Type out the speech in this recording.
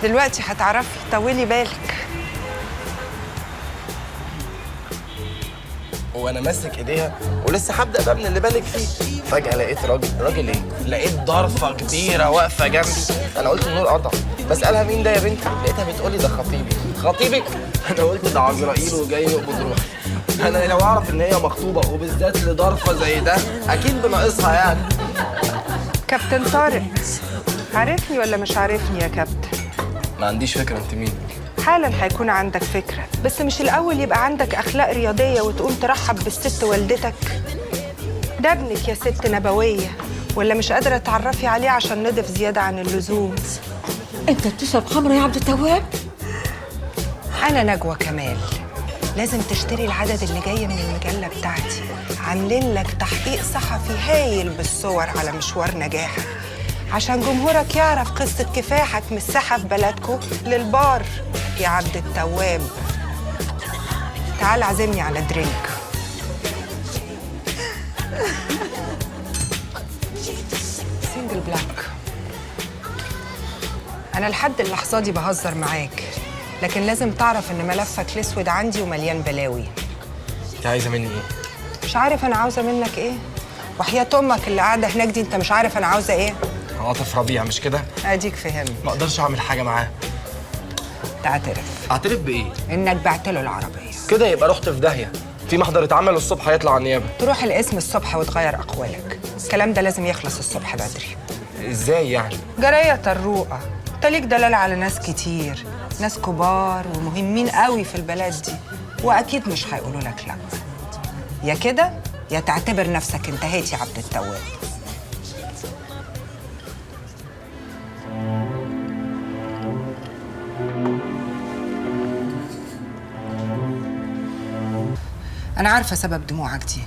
دلوقتي هتعرفي، طولي بالك. وانا ماسك ايديها ولسه هبدا بقى من اللي بالك فيه، فجاه لقيت راجل ايه، لقيت ضرفه كبيره واقفه جنبي. انا قلت النور قطع، بسالها مين ده يا بنتي، لقيتها بتقولي ده خطيبي. خطيبك؟ انا قلت ده عزرائيل وجاي يقبض روحي. انا لو اعرف ان هي مخطوبه وبالذات لضرفه زي ده اكيد بناقصها يعني. كابتن طارق، عارفني ولا مش عارفني يا كابتن؟ ما عنديش فكره انت مين. حالا هيكون عندك فكرة، بس مش الأول يبقى عندك أخلاق رياضية وتقوم ترحب بالست والدتك؟ ده ابنك يا ست نبوية، ولا مش قادرة تعرفي عليه عشان نضف زيادة عن اللزوم؟ انت بتشرب خمره يا عبد التواب؟ أنا نجوى كمال. لازم تشتري العدد اللي جاي من المجلة بتاعتي، عاملين لك تحقيق صحفي هايل بالصور على مشوار نجاحك، عشان جمهورك يعرف قصة كفاحك من الساحة في بلدكو للبار يا عبد التواب. تعال عزمني على درينك. سنجل بلاك. أنا لحد اللحظة دي بهزر معاك، لكن لازم تعرف إن ملفك الأسود عندي ومليان بلاوي. انت عايزه مني ايه؟ مش عارف أنا عاوزة منك إيه؟ وحياة أمك اللي قاعدة هناك دي أنت مش عارف أنا عاوزة إيه؟ عاطف ربيع مش كده؟ أديك فهمت. ما اقدرش اعمل حاجه معاه. تعترف اعترف بايه؟ إنك بعت له العربية. كده يبقى رحت في داهيه. في محضر اتعمل الصبح هيطلع على النيابه. تروح القسم الصبح وتغير أقوالك. الكلام ده لازم يخلص الصبح بدري. ازاي يعني؟ جراية طروقة، انت ليك دلالة على ناس كتير، ناس كبار ومهمين قوي في البلد دي، واكيد مش هيقولوا لك لا. يا كده يا تعتبر نفسك انتهيت يا عبد التواب. انا عارفة سبب دموعك دي،